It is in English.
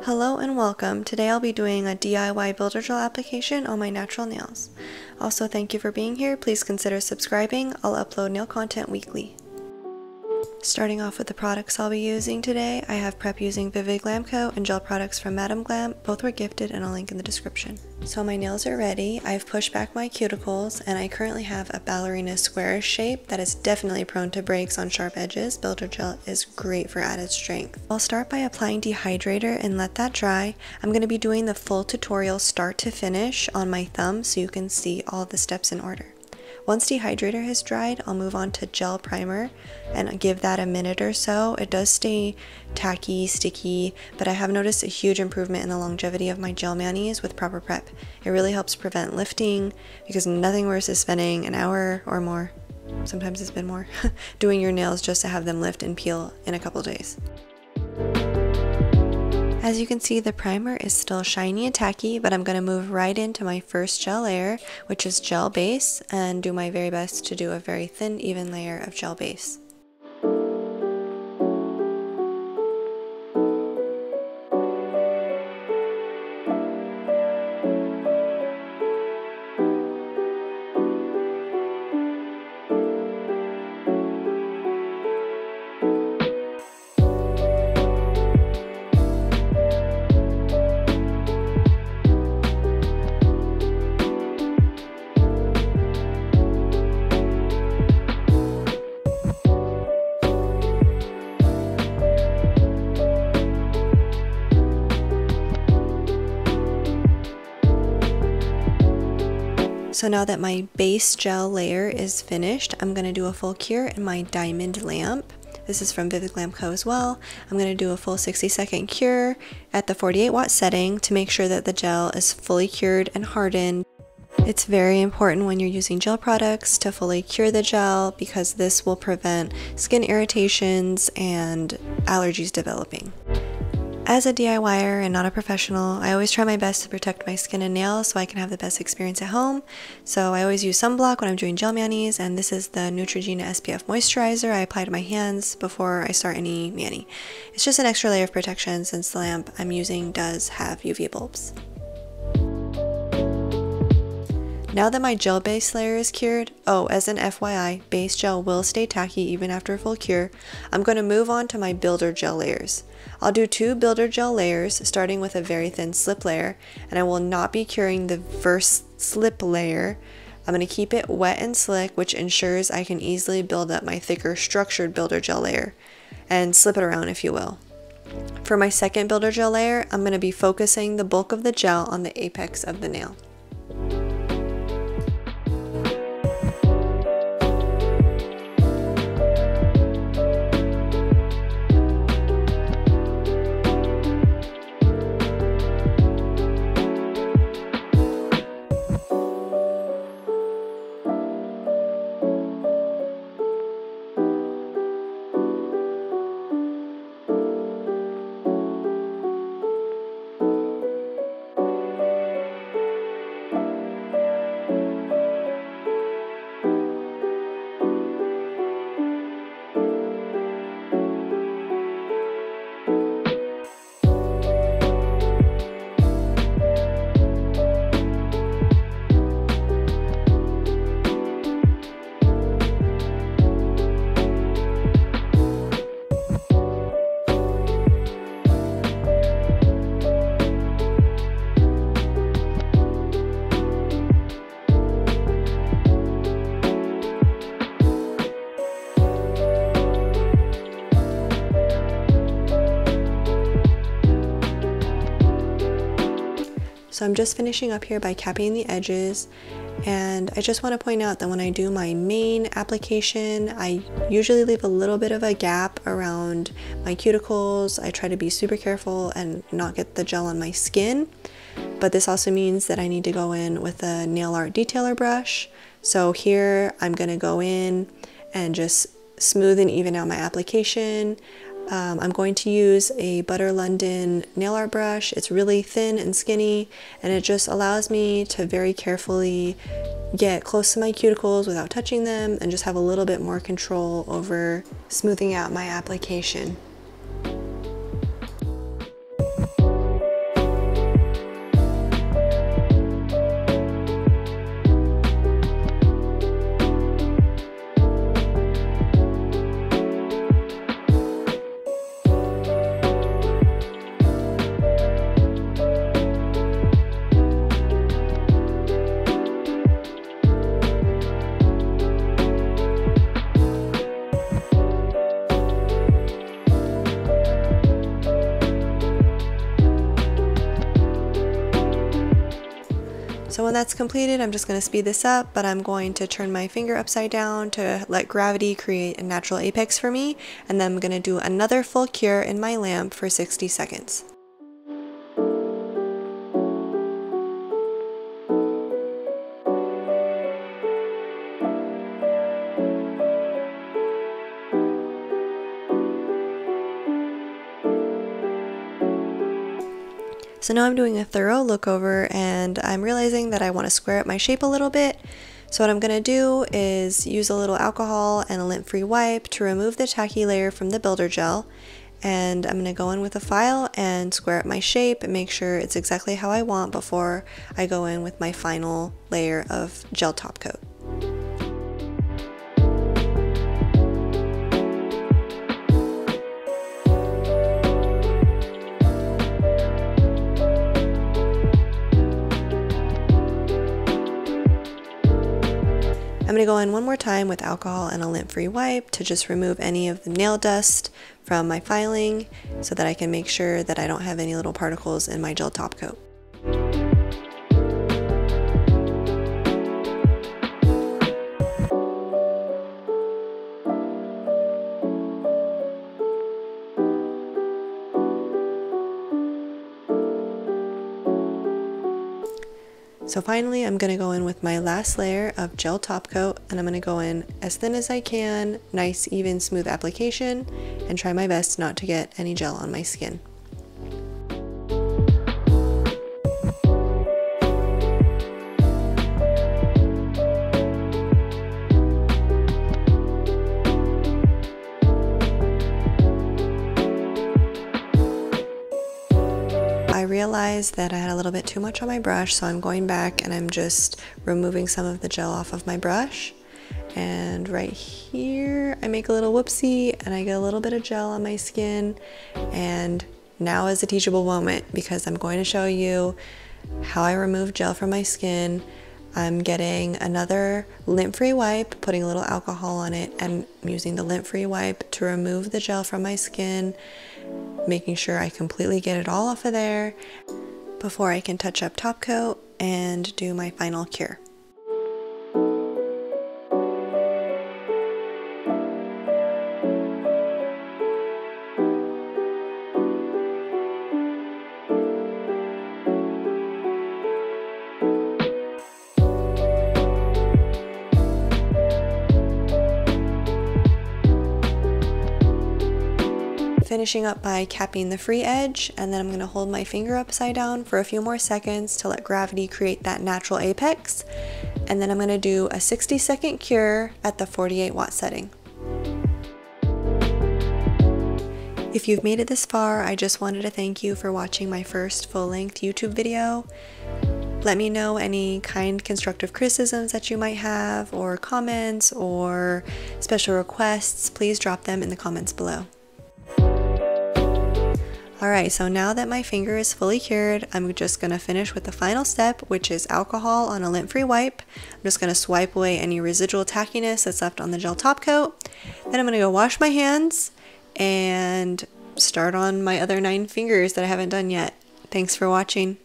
Hello and welcome. Today I'll be doing a DIY builder gel application on my natural nails. Also, thank you for being here. Please consider subscribing. I'll upload nail content weekly. Starting off with the products I'll be using today, I have prep using Vivid Glam Co. and gel products from Madam Glam. Both were gifted and I'll link in the description. So my nails are ready. I've pushed back my cuticles and I currently have a ballerina square shape that is definitely prone to breaks on sharp edges. Builder gel is great for added strength. I'll start by applying Dehydrator and let that dry. I'm going to be doing the full tutorial start to finish on my thumb so you can see all the steps in order. Once Dehydrator has dried, I'll move on to gel primer and give that a minute or so. It does stay tacky, sticky, but I have noticed a huge improvement in the longevity of my gel manis with proper prep. It really helps prevent lifting because nothing worse is spending an hour or more, sometimes it's been more, doing your nails just to have them lift and peel in a couple days. As you can see, the primer is still shiny and tacky, but I'm going to move right into my first gel layer, which is gel base, and do my very best to do a very thin, even layer of gel base. So now that my base gel layer is finished, I'm going to do a full cure in my diamond lamp. This is from Vivid Glam Co. as well. I'm going to do a full 60-second cure at the 48-watt setting to make sure that the gel is fully cured and hardened. It's very important when you're using gel products to fully cure the gel because this will prevent skin irritations and allergies developing. As a DIYer and not a professional, I always try my best to protect my skin and nails so I can have the best experience at home. So I always use sunblock when I'm doing gel manis, and this is the Neutrogena SPF moisturizer I apply to my hands before I start any mani. It's just an extra layer of protection since the lamp I'm using does have UV bulbs. Now that my gel base layer is cured, as an FYI, base gel will stay tacky even after a full cure, I'm going to move on to my builder gel layers. I'll do 2 builder gel layers, starting with a very thin slip layer, and I will not be curing the first slip layer. I'm going to keep it wet and slick, which ensures I can easily build up my thicker structured builder gel layer, and slip it around if you will. For my second builder gel layer, I'm going to be focusing the bulk of the gel on the apex of the nail. So I'm just finishing up here by capping the edges, and I just want to point out that when I do my main application, I usually leave a little bit of a gap around my cuticles. I try to be super careful and not get the gel on my skin, but this also means that I need to go in with a nail art detailer brush. So here I'm going to go in and just smooth and even out my application. I'm going to use a Butter London nail art brush. It's really thin and skinny, and it just allows me to very carefully get close to my cuticles without touching them and just have a little bit more control over smoothing out my application. So when that's completed, I'm just going to speed this up, but I'm going to turn my finger upside down to let gravity create a natural apex for me, and then I'm going to do another full cure in my lamp for 60 seconds. So now I'm doing a thorough look over, and I'm realizing that I want to square up my shape a little bit. So what I'm going to do is use a little alcohol and a lint-free wipe to remove the tacky layer from the builder gel. And I'm going to go in with a file and square up my shape and make sure it's exactly how I want before I go in with my final layer of gel top coat. I'm going to go in one more time with alcohol and a lint-free wipe to just remove any of the nail dust from my filing so that I can make sure that I don't have any little particles in my gel top coat. So finally, I'm going to go in with my last layer of gel top coat, and I'm going to go in as thin as I can, nice, even, smooth application, and try my best not to get any gel on my skin. I realized that I had a little bit too much on my brush, so I'm going back and I'm just removing some of the gel off of my brush. And right here, I make a little whoopsie and I get a little bit of gel on my skin. And now is a teachable moment because I'm going to show you how I remove gel from my skin. I'm getting another lint-free wipe, putting a little alcohol on it, and I'm using the lint-free wipe to remove the gel from my skin, making sure I completely get it all off of there before I can touch up top coat and do my final cure. Finishing up by capping the free edge, and then I'm going to hold my finger upside down for a few more seconds to let gravity create that natural apex, and then I'm going to do a 60-second cure at the 48-watt setting. If you've made it this far, I just wanted to thank you for watching my first full-length YouTube video. Let me know any kind constructive criticisms that you might have, or comments, or special requests. Please drop them in the comments below. Alright, so now that my finger is fully cured, I'm just going to finish with the final step, which is alcohol on a lint-free wipe. I'm just going to swipe away any residual tackiness that's left on the gel top coat. Then I'm going to go wash my hands and start on my other 9 fingers that I haven't done yet. Thanks for watching.